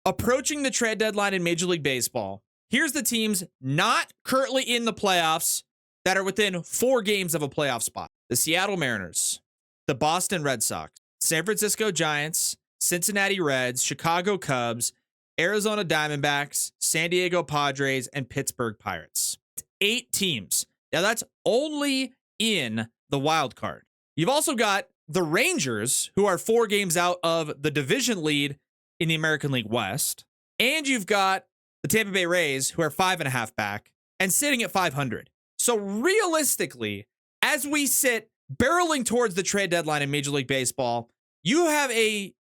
Approaching the trade deadline in Major League Baseball, here's the teams not currently in the playoffs that are within 4 games of a playoff spot. The Seattle Mariners, the Boston Red Sox, San Francisco Giants, Cincinnati Reds, Chicago Cubs, Arizona Diamondbacks, San Diego Padres, and Pittsburgh Pirates. 8 teams. Now that's only in the wild card. You've also got the Rangers, who are 4 games out of the division lead in the American League West. And you've got the Tampa Bay Rays, who are 5.5 back and sitting at 500. So realistically, as we sit barreling towards the trade deadline in Major League Baseball, you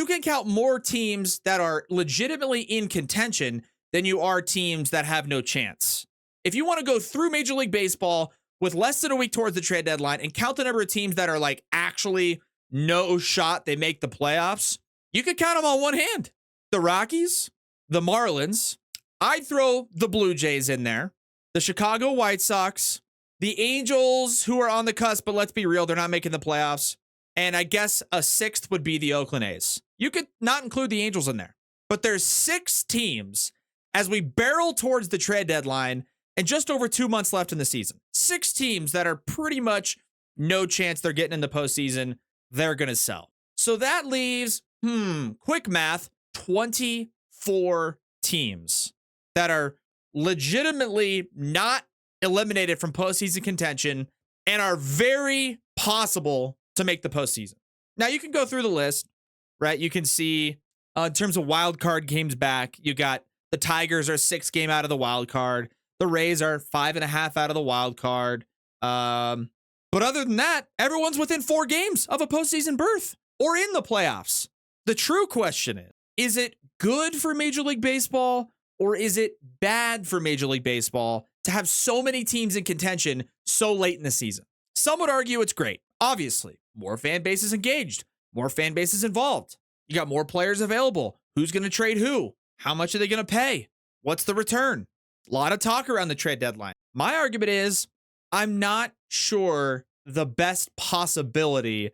can count more teams that are legitimately in contention than you are teams that have no chance. If you want to go through Major League Baseball with less than a week towards the trade deadline and count the number of teams that are like actually no shot they make the playoffs, you could count them on one hand. The Rockies, the Marlins, I'd throw the Blue Jays in there, the Chicago White Sox, the Angels, who are on the cusp, but let's be real, they're not making the playoffs. And I guess a 6th would be the Oakland A's. You could not include the Angels in there. But there's 6 teams as we barrel towards the trade deadline and just over 2 months left in the season. 6 teams that are pretty much no chance they're getting in the postseason. They're going to sell. So that leaves, quick math, 24 teams that are legitimately not eliminated from postseason contention and are very possible to make the postseason. Now you can go through the list, right? You can see in terms of wild card games back, you got the Tigers are 6 game out of the wild card. The Rays are 5.5 out of the wild card. But other than that, everyone's within 4 games of a postseason berth or in the playoffs. The true question is it good for Major League Baseball or is it bad for Major League Baseball to have so many teams in contention so late in the season? Some would argue it's great. Obviously, more fan bases engaged, more fan bases involved. You got more players available. Who's going to trade who? How much are they going to pay? What's the return? A lot of talk around the trade deadline. My argument is I'm not sure the best possibility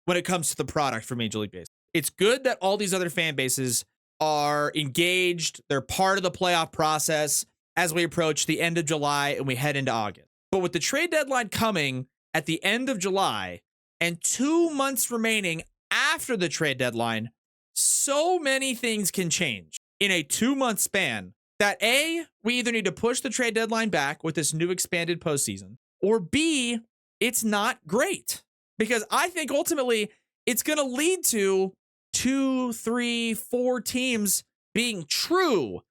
when it comes to the product for Major League Baseball. It's good that all these other fan bases are engaged. They're part of the playoff process as we approach the end of July and we head into August. But with the trade deadline coming at the end of July and 2 months remaining after the trade deadline, so many things can change in a 2-month span that A, we either need to push the trade deadline back with this new expanded postseason, or B, it's not great. Because I think ultimately it's going to lead to 2, 3, 4 teams being true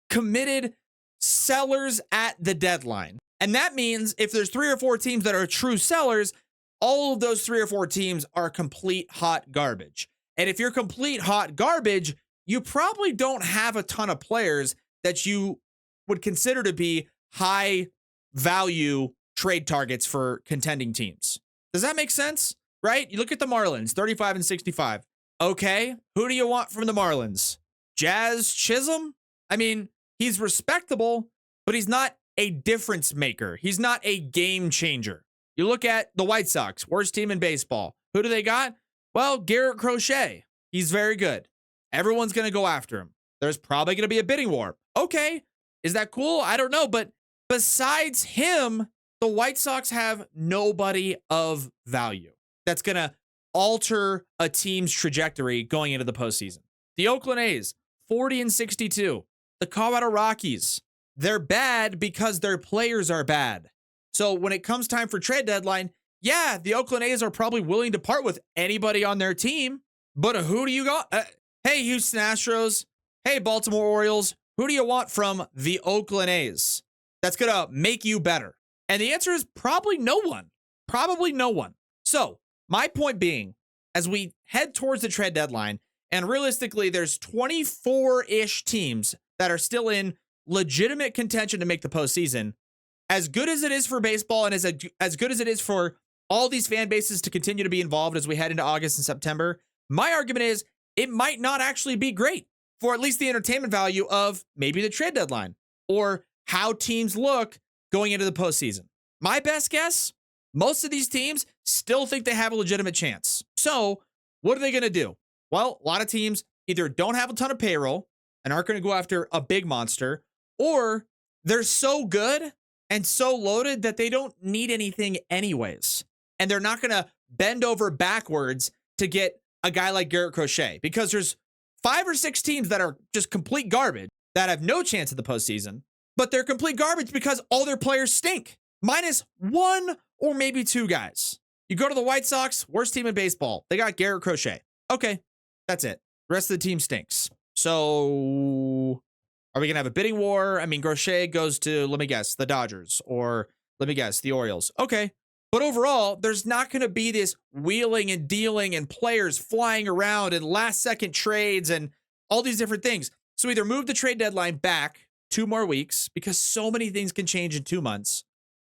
committed sellers at the deadline. And that means if there's 3 or 4 teams that are true sellers, all of those 3 or 4 teams are complete hot garbage. And if you're complete hot garbage, you probably don't have a ton of players that you would consider to be high value trade targets for contending teams. Does that make sense? Right? You look at the Marlins, 35 and 65. Okay, who do you want from the Marlins? Jazz Chisholm? I mean, he's respectable, but he's not a difference maker. He's not a game changer. You look at the White Sox, worst team in baseball. Who do they got? Well, Garrett Crochet. He's very good. Everyone's going to go after him. There's probably going to be a bidding war. Okay, is that cool? I don't know, but besides him, the White Sox have nobody of value that's going to alter a team's trajectory going into the postseason. The Oakland A's, 40 and 62. The Colorado Rockies, they're bad because their players are bad. So when it comes time for trade deadline, yeah, the Oakland A's are probably willing to part with anybody on their team. But who do you got? Hey, Houston Astros. Hey, Baltimore Orioles. Who do you want from the Oakland A's that's going to make you better? And the answer is probably no one. Probably no one. So my point being, as we head towards the trade deadline, and realistically, there's 24-ish teams that are still in legitimate contention to make the postseason. As good as it is for baseball and as good as it is for all these fan bases to continue to be involved as we head into August and September, my argument is it might not actually be great for at least the entertainment value of maybe the trade deadline or how teams look going into the postseason. My best guess, most of these teams still think they have a legitimate chance. So what are they going to do? Well, a lot of teams either don't have a ton of payroll and aren't going to go after a big monster, or they're so good and so loaded that they don't need anything anyways. And they're not going to bend over backwards to get a guy like Garrett Crochet, because there's 5 or 6 teams that are just complete garbage that have no chance at the postseason, but they're complete garbage because all their players stink. Minus 1 or maybe 2 guys. You go to the White Sox, worst team in baseball. They got Garrett Crochet. Okay, that's it. The rest of the team stinks. So are we going to have a bidding war? I mean, Crochet goes to, let me guess, the Dodgers, or let me guess, the Orioles. Okay. But overall, there's not going to be this wheeling and dealing and players flying around and last second trades and all these different things. So either move the trade deadline back 2 more weeks, because so many things can change in 2 months,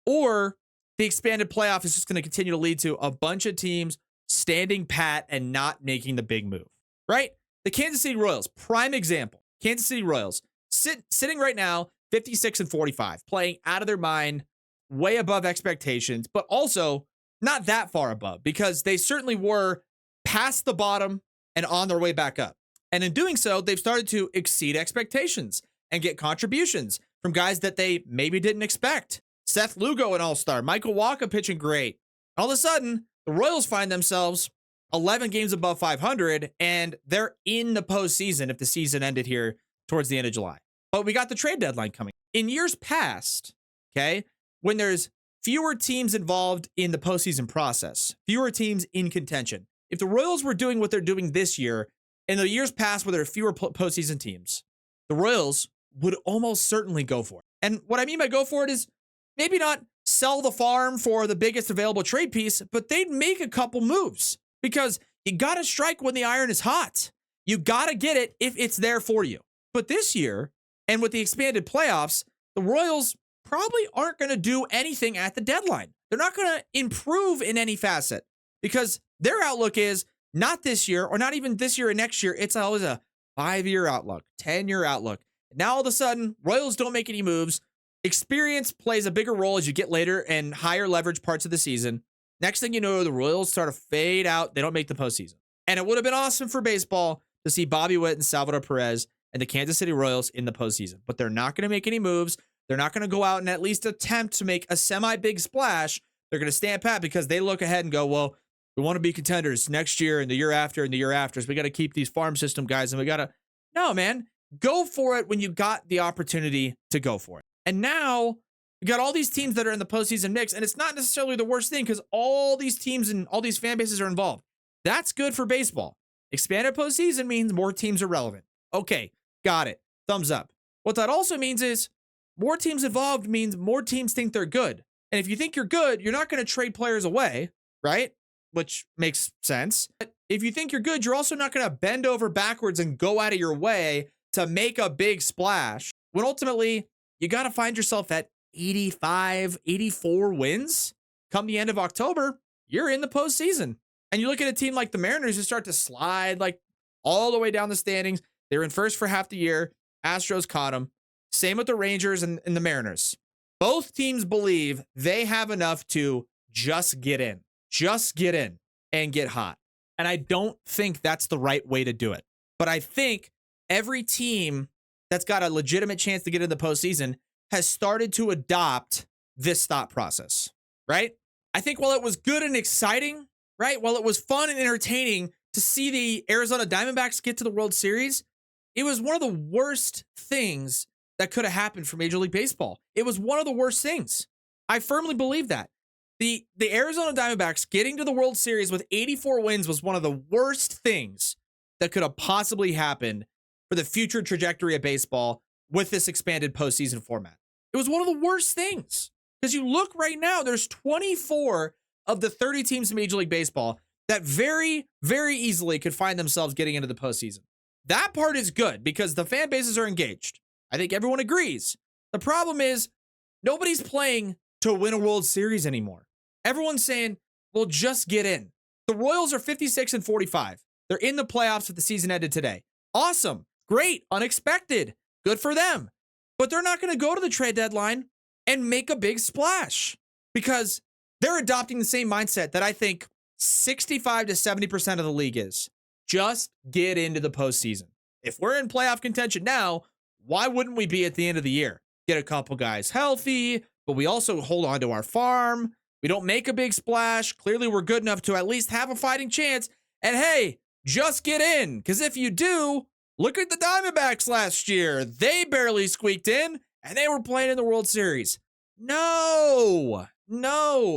or the expanded playoff is just going to continue to lead to a bunch of teams standing pat and not making the big move, right? The Kansas City Royals, prime example. Kansas City Royals sitting right now 56-45, playing out of their mind, way above expectations, but also not that far above, because they certainly were past the bottom and on their way back up. And in doing so, they've started to exceed expectations and get contributions from guys that they maybe didn't expect. Seth Lugo, an all-star. Michael Wacha pitching great. All of a sudden, the Royals find themselves 11 games above 500, and they're in the postseason if the season ended here towards the end of July. But we got the trade deadline coming. In years past, okay, when there's fewer teams involved in the postseason process, fewer teams in contention, if the Royals were doing what they're doing this year, in the years past where there are fewer postseason teams, the Royals would almost certainly go for it. And what I mean by go for it is maybe not sell the farm for the biggest available trade piece, but they'd make a couple moves, because you got to strike when the iron is hot. You got to get it if it's there for you. But this year, and with the expanded playoffs, the Royals probably aren't going to do anything at the deadline. They're not going to improve in any facet, because their outlook is not this year, or not even this year and next year. It's always a 5-year outlook, 10-year outlook. Now all of a sudden, Royals don't make any moves. Experience plays a bigger role as you get later and higher leverage parts of the season. Next thing you know, the Royals start to fade out. They don't make the postseason. And it would have been awesome for baseball to see Bobby Witt and Salvador Perez and the Kansas City Royals in the postseason. But they're not going to make any moves. They're not going to go out and at least attempt to make a semi-big splash. They're going to stand pat because they look ahead and go, well, we want to be contenders next year and the year after and the year after. So we got to keep these farm system guys, and we got to, no, man, go for it when you got the opportunity to go for it. And now you got all these teams that are in the postseason mix, and it's not necessarily the worst thing because all these teams and all these fan bases are involved. That's good for baseball. Expanded postseason means more teams are relevant. Okay, got it. Thumbs up. What that also means is more teams involved means more teams think they're good. And if you think you're good, you're not going to trade players away, right? Which makes sense. But if you think you're good, you're also not going to bend over backwards and go out of your way to make a big splash, when ultimately you got to find yourself at 85, 84 wins. Come the end of October, you're in the postseason. And you look at a team like the Mariners who start to slide like all the way down the standings. They're in first for half the year. Astros caught them. Same with the Rangers and the Mariners. Both teams believe they have enough to just get in and get hot. And I don't think that's the right way to do it. But I think every team that's got a legitimate chance to get in the postseason has started to adopt this thought process, right? I think while it was good and exciting, right? While it was fun and entertaining to see the Arizona Diamondbacks get to the World Series, it was one of the worst things that could have happened for Major League Baseball. It was one of the worst things. I firmly believe that. The Arizona Diamondbacks getting to the World Series with 84 wins was one of the worst things that could have possibly happened for the future trajectory of baseball with this expanded postseason format. It was one of the worst things. Because you look right now, there's 24 of the 30 teams in Major League Baseball that very, very easily could find themselves getting into the postseason. That part is good because the fan bases are engaged. I think everyone agrees. The problem is nobody's playing to win a World Series anymore. Everyone's saying, well, just get in. The Royals are 56-45. They're in the playoffs if the season ended today. Awesome. Great. Unexpected. Good for them. But they're not going to go to the trade deadline and make a big splash because they're adopting the same mindset that I think 65 to 70% of the league is. Just get into the postseason. If we're in playoff contention now, why wouldn't we be at the end of the year? Get a couple guys healthy, but we also hold on to our farm. We don't make a big splash. Clearly, we're good enough to at least have a fighting chance. And hey, just get in, because if you do, look at the Diamondbacks last year. They barely squeaked in, and they were playing in the World Series. No,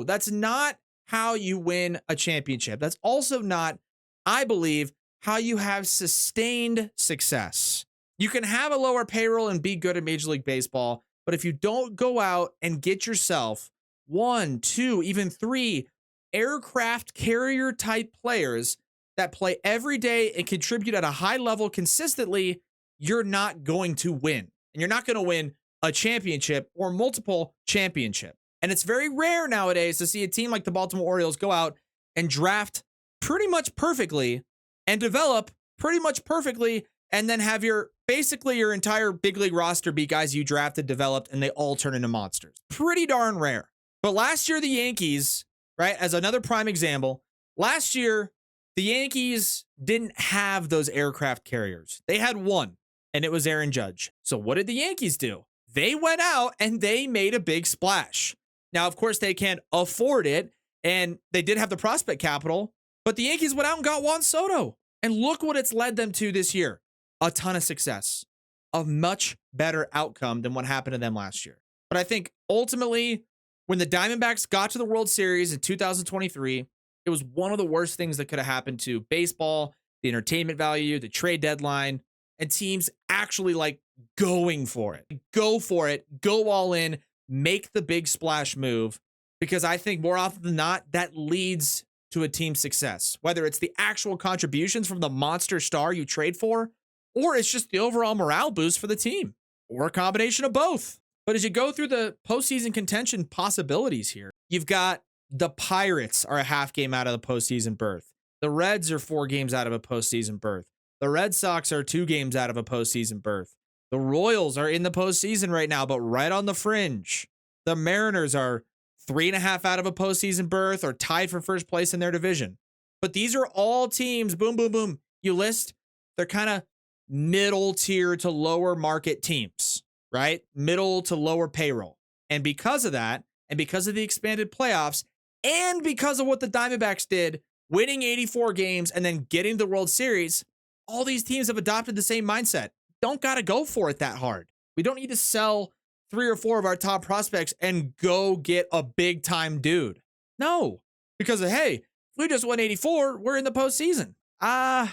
that's not how you win a championship. That's also not, I believe, how you have sustained success. You can have a lower payroll and be good at Major League Baseball, but if you don't go out and get yourself 1, 2, even 3 aircraft carrier type players that play every day and contribute at a high level consistently, you're not going to win. And you're not going to win a championship or multiple championships. And it's very rare nowadays to see a team like the Baltimore Orioles go out and draft pretty much perfectly and develop pretty much perfectly and then have basically your entire big league roster be guys you drafted, developed, and they all turn into monsters. Pretty darn rare. But last year, the Yankees, right, as another prime example, last year, the Yankees didn't have those aircraft carriers. They had one, and it was Aaron Judge. So what did the Yankees do? They went out and they made a big splash. Now, of course, they can't afford it, and they did have the prospect capital, but the Yankees went out and got Juan Soto. And look what it's led them to this year. A ton of success. A much better outcome than what happened to them last year. But I think ultimately, when the Diamondbacks got to the World Series in 2023, it was one of the worst things that could have happened to baseball, the entertainment value, the trade deadline, and teams actually like going for it. Go for it. Go all in. Make the big splash move. Because I think more often than not, that leads to a team's success. Whether it's the actual contributions from the monster star you trade for, or it's just the overall morale boost for the team, or a combination of both. But as you go through the postseason contention possibilities here, you've got the Pirates are a half game out of the postseason berth. The Reds are 4 games out of a postseason berth. The Red Sox are 2 games out of a postseason berth. The Royals are in the postseason right now, but right on the fringe. The Mariners are 3.5 out of a postseason berth or tied for first place in their division. But these are all teams, boom, boom, boom. You list, they're kind of middle tier to lower market teams, right? Middle to lower payroll. And because of that, and because of the expanded playoffs, and because of what the Diamondbacks did, winning 84 games and then getting the World Series, all these teams have adopted the same mindset. Don't got to go for it that hard. We don't need to sell 3 or 4 of our top prospects and go get a big time dude. No, because of, hey, if we just won 84, we're in the postseason. I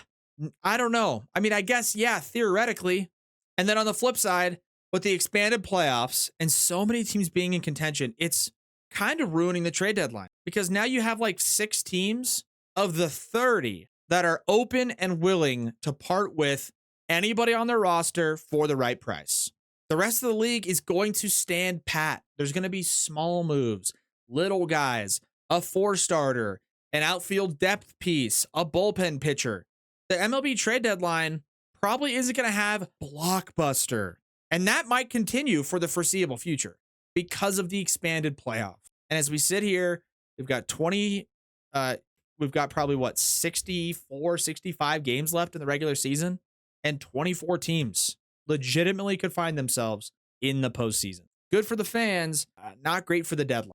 don't know. I mean, I guess, yeah, theoretically. And then on the flip side, with the expanded playoffs and so many teams being in contention, it's kind of ruining the trade deadline because now you have like 6 teams of the 30 that are open and willing to part with anybody on their roster for the right price. The rest of the league is going to stand pat. There's going to be small moves, little guys, a 4-starter, an outfield depth piece, a bullpen pitcher. The MLB trade deadline probably isn't going to have blockbuster. And that might continue for the foreseeable future because of the expanded playoff. And as we sit here, we've got probably 64, 65 games left in the regular season, and 24 teams legitimately could find themselves in the postseason. Good for the fans, not great for the deadline.